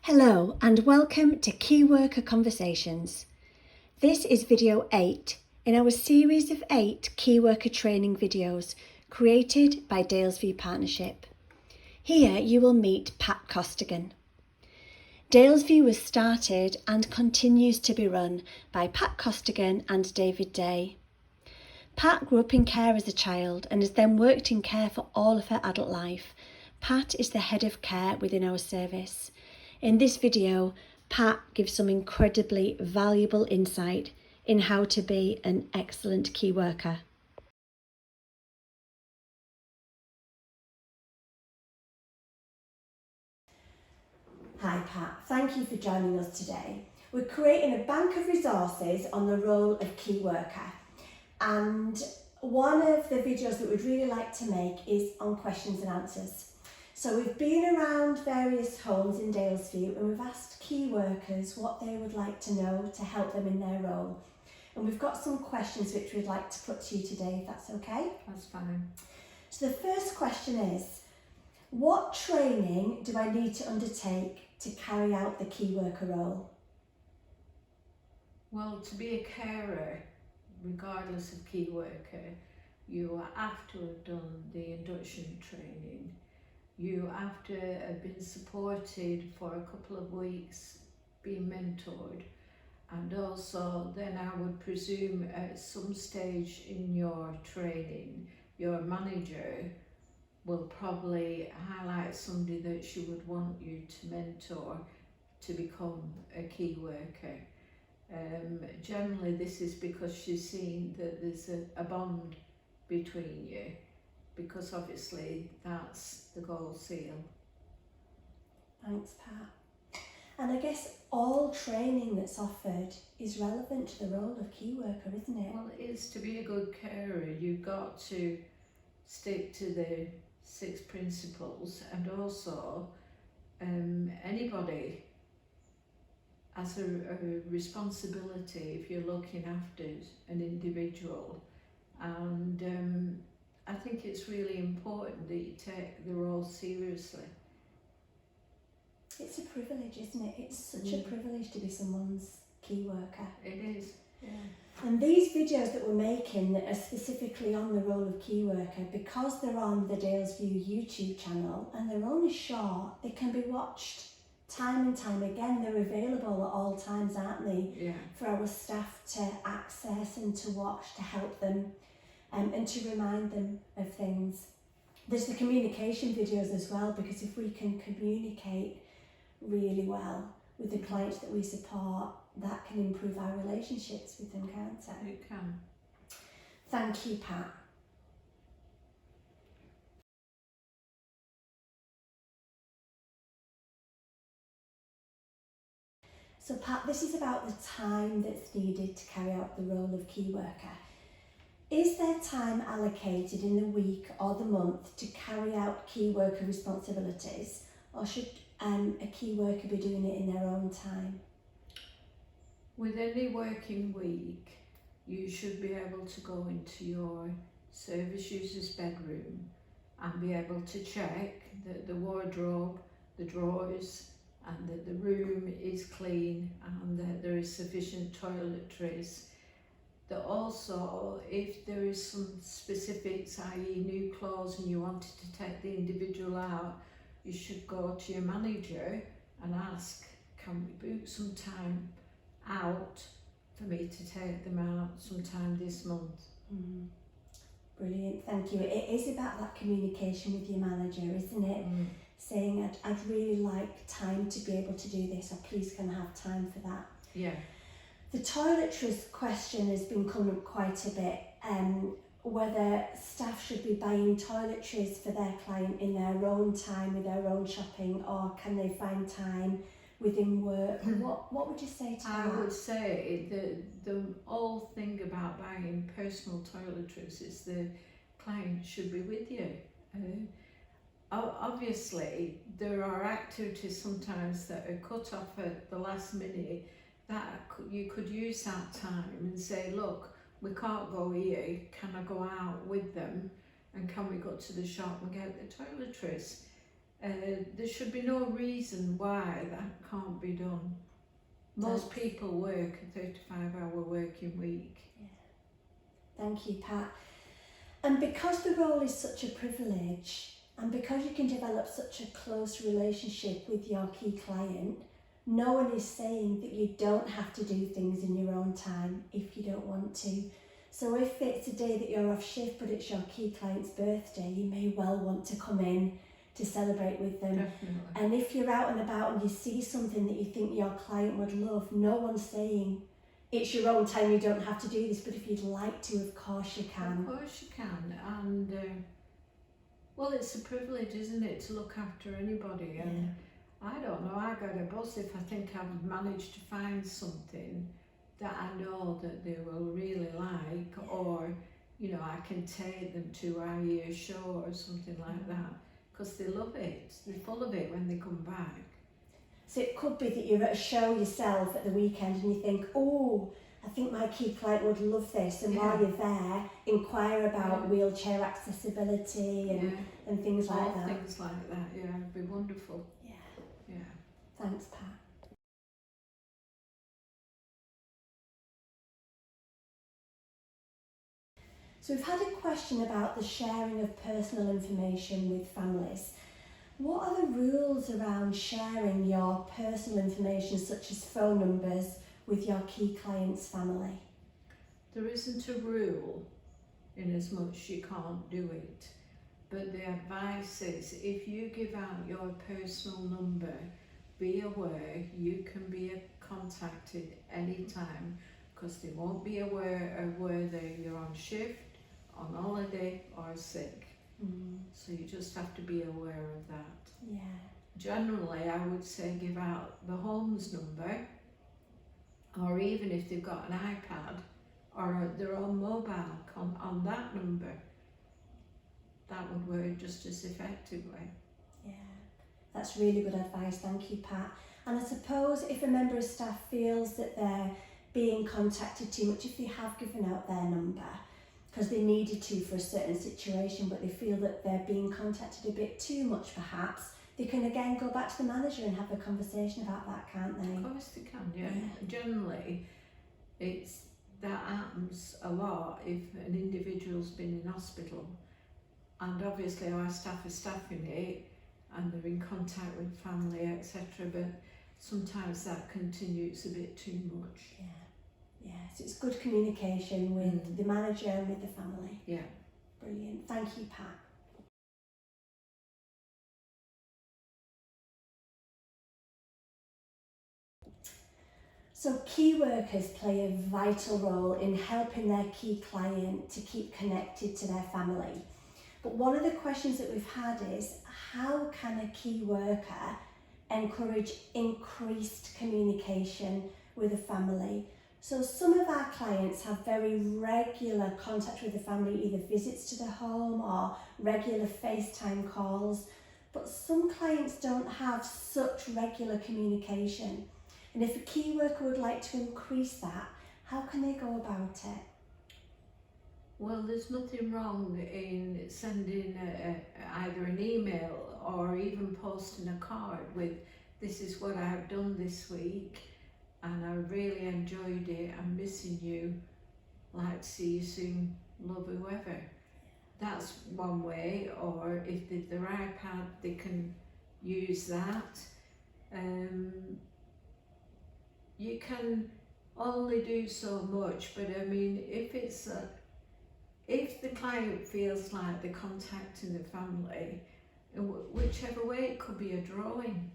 Hello and welcome to Keyworker Conversations. This is video 8 in our series of 8 Keyworker training videos created by Dalesview Partnership. Here you will meet Pat Costigan. Dalesview was started and continues to be run by Pat Costigan and David Day. Pat grew up in care as a child and has then worked in care for all of her adult life. Pat is the head of care within our service. In this video, Pat gives some incredibly valuable insight in how to be an excellent key worker. Hi Pat, thank you for joining us today. We're creating a bank of resources on the role of key worker, and one of the videos that we'd really like to make is on questions and answers. So we've been around various homes in Dalesview and we've asked key workers what they would like to know to help them in their role. And we've got some questions which we'd like to put to you today, if that's okay. That's fine. So the first question is, what training do I need to undertake to carry out the key worker role? Well, to be a carer, regardless of key worker, you have to have done the induction training. You have to have been supported for a couple of weeks, being mentored, and also then I would presume at some stage in your training, your manager will probably highlight somebody that she would want you to mentor to become a key worker. Generally this is because she's seen that there's a bond between you, because obviously that's the gold seal. Thanks, Pat. And I guess all training that's offered is relevant to the role of key worker, isn't it? Well, it is. To be a good carer, you've got to stick to the 6 principles, and also anybody has a responsibility if you're looking after an individual, and I think it's really important that you take the role seriously. It's a privilege, isn't it? It's such a privilege to be someone's key worker. It is, yeah. And these videos that we're making that are specifically on the role of key worker, because they're on the Dalesview YouTube channel and they're only short, they can be watched time and time again. They're available at all times, aren't they? Yeah. For our staff to access and to watch, to help them and to remind them of things. There's the communication videos as well, because if we can communicate really well with the clients that we support, that can improve our relationships with them, can't it? It can. Thank you, Pat. So Pat, this is about the time that's needed to carry out the role of key worker. Is there time allocated in the week or the month to carry out key worker responsibilities, or should a key worker be doing it in their own time? With any working week, you should be able to go into your service user's bedroom and be able to check that the wardrobe, the drawers, and that the room is clean and that there is sufficient toiletries. That also, if there is some specifics, i.e. new clothes, and you wanted to take the individual out, you should go to your manager and ask, can we book some time out for me to take them out sometime this month? Brilliant, thank you. It is about that communication with your manager, isn't it? Saying, I'd really like time to be able to do this, or please can I have time for that? Yeah. The toiletries question has been coming up quite a bit, whether staff should be buying toiletries for their client in their own time with their own shopping, or can they find time within work? What would you say to that? I would say the whole thing about buying personal toiletries is the client should be with you. Obviously, there are activities sometimes that are cut off at the last minute, that you could use that time and say, look, we can't go here, can I go out with them, and can we go to the shop and get the toiletries? There should be no reason why that can't be done. Most people work a 35-hour working week. Yeah. Thank you, Pat. And because the role is such a privilege, and because you can develop such a close relationship with your key client, no one is saying that you don't have to do things in your own time if you don't want to. So if it's a day that you're off shift but it's your key client's birthday, you may well want to come in to celebrate with them. Definitely. And if you're out and about and you see something that you think your client would love, no one's saying it's your own time, you don't have to do this, but if you'd like to, of course you can. Of course you can. And well, it's a privilege, isn't it, to look after anybody. And I don't know, I get a buzz if I think I've managed to find something that I know that they will really like, or you know, I can take them to our year show or something like that, because they love it. They're full of it when they come back. So it could be that you're at a show yourself at the weekend and you think, oh, I think my key client would love this, and while you're there, inquire about wheelchair accessibility and things like All that. things like that, yeah, it'd be wonderful. Yeah. Yeah. Thanks, Pat. So we've had a question about the sharing of personal information with families. What are the rules around sharing your personal information, such as phone numbers, with your key client's family? There isn't a rule in as much you can't do it, but the advice is if you give out your personal number, be aware you can be contacted anytime, because they won't be aware of whether you're on shift, on holiday or sick. So you just have to be aware of that. Yeah. Generally, I would say give out the home's number, or even if they've got an iPad or their own mobile on that number, that would work just as effectively. Yeah, that's really good advice. Thank you, Pat. And I suppose if a member of staff feels that they're being contacted too much, if they have given out their number because they needed to for a certain situation, but they feel that they're being contacted a bit too much perhaps, they can again go back to the manager and have a conversation about that, can't they? Of course they can, yeah. Generally, that happens a lot if an individual's been in hospital, and obviously our staff are staffing it and they're in contact with family, etc. But sometimes that continues a bit too much. Yeah, so it's good communication with the manager and with the family. Yeah. Brilliant. Thank you, Pat. So key workers play a vital role in helping their key client to keep connected to their family. But one of the questions that we've had is, how can a key worker encourage increased communication with a family? So some of our clients have very regular contact with the family, either visits to the home or regular FaceTime calls, but some clients don't have such regular communication. And if a key worker would like to increase that, how can they go about it? Well, there's nothing wrong in sending either an email or even posting a card with, this is what I have done this week and I really enjoyed it, I'm missing you, like to see you soon, love whoever. That's one way. Or if they've their iPad, they can use that. You can only do so much, but I mean, if the client feels like they're contacting the family, whichever way, it could be a drawing.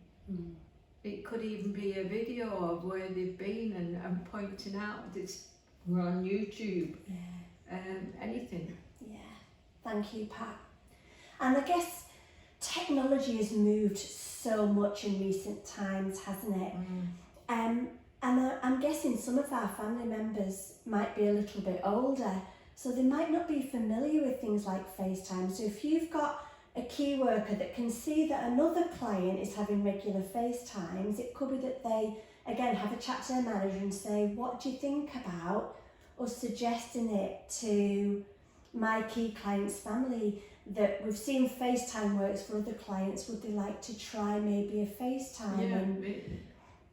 It could even be a video of where they've been and pointing out this, we're on YouTube. Anything. Yeah, thank you, Pat. And I guess technology has moved so much in recent times, hasn't it? And I'm guessing some of our family members might be a little bit older, so they might not be familiar with things like FaceTime. So if you've got a key worker that can see that another client is having regular FaceTimes, it could be that they, again, have a chat to their manager and say, what do you think about us suggesting it to my key client's family? that we've seen FaceTime works for other clients. Would they like to try maybe a FaceTime? Yeah, And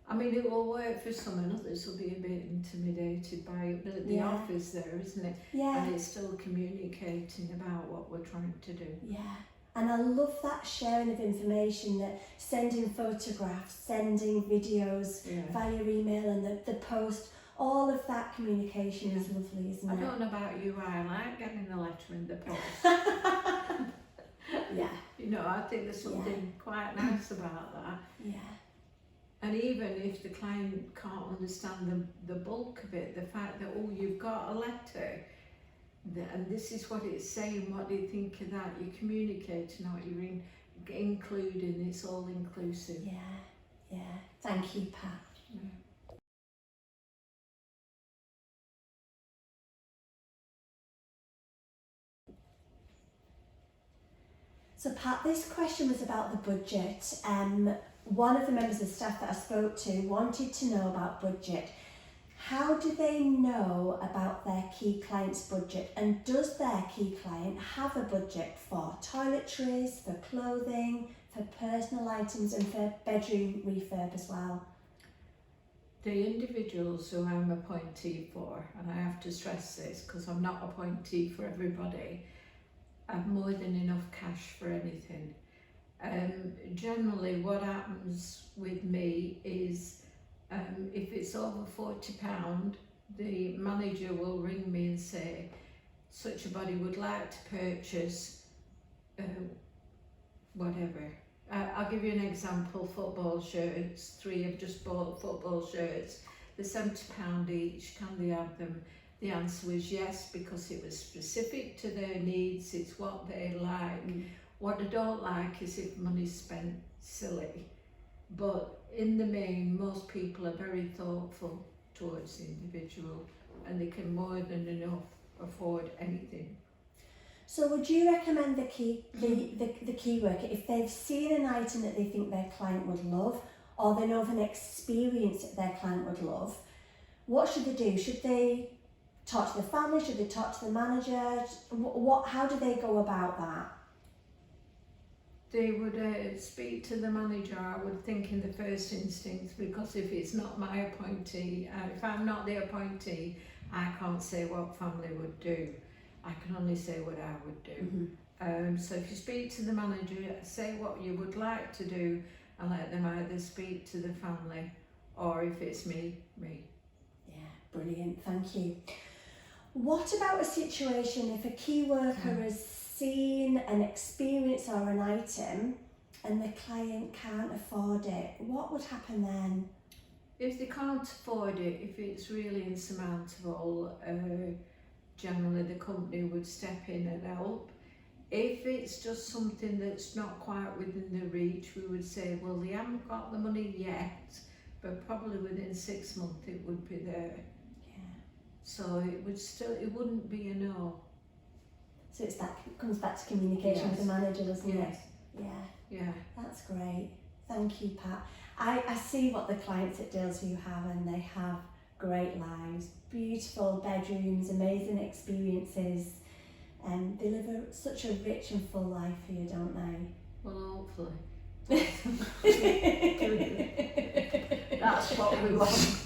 I mean, it will work for some, and others will be a bit intimidated by it. The office there, isn't it? yeah, And it's still communicating about what we're trying to do. yeah. And I love that sharing of information, that sending photographs, sending videos via email, and the post, all of that communication is lovely, isn't it? I don't know about you, I like getting a letter in the post. Yeah. You know, I think there's something quite nice about that. Yeah. And even if the client can't understand the bulk of it, the fact that, oh, you've got a letter, and this is what it's saying, what do you think of that? You're communicating what you're including, it's all inclusive. Yeah, yeah. Thank you, Pat. Yeah. So Pat, this question was about the budget. One of the members of staff that I spoke to wanted to know about budget. How do they know about their key client's budget, and does their key client have a budget for toiletries, for clothing, for personal items, and for bedroom refurb as well? The individuals who I'm appointee for, and I have to stress this because I'm not appointee for everybody, have more than enough cash for anything. Generally what happens with me is if it's over £40, the manager will ring me and say, such a body would like to purchase whatever. I'll give you an example, football shirts. 3 have just bought football shirts. They're £70 each, can they have them? The answer was yes, because it was specific to their needs, it's what they like. What I don't like is if money's spent silly. But in the main, most people are very thoughtful towards the individual, and they can more than enough afford anything. So would you recommend the key worker, if they've seen an item that they think their client would love, or they know of an experience that their client would love, what should they do? Should they talk to the family? Should they talk to the manager? How do they go about that? They would speak to the manager, I would think, in the first instance, because if it's not my appointee, if I'm not the appointee, I can't say what family would do. I can only say what I would do. So if you speak to the manager, say what you would like to do, and let them either speak to the family, or if it's me. Yeah, brilliant, thank you. What about a situation if a key worker has seen an experience or an item and the client can't afford it? What would happen then? If they can't afford it, if it's really insurmountable, generally the company would step in and help. If it's just something that's not quite within the reach, we would say, well, they haven't got the money yet, but probably within 6 months it would be there. So it wouldn't be a no. So comes back to communication with the manager, doesn't it? Yeah. That's great. Thank you, Pat. I see what the clients at Dalesview have, and they have great lives, beautiful bedrooms, amazing experiences, and they live such a rich and full life here, don't they? Well, hopefully. That's what we want.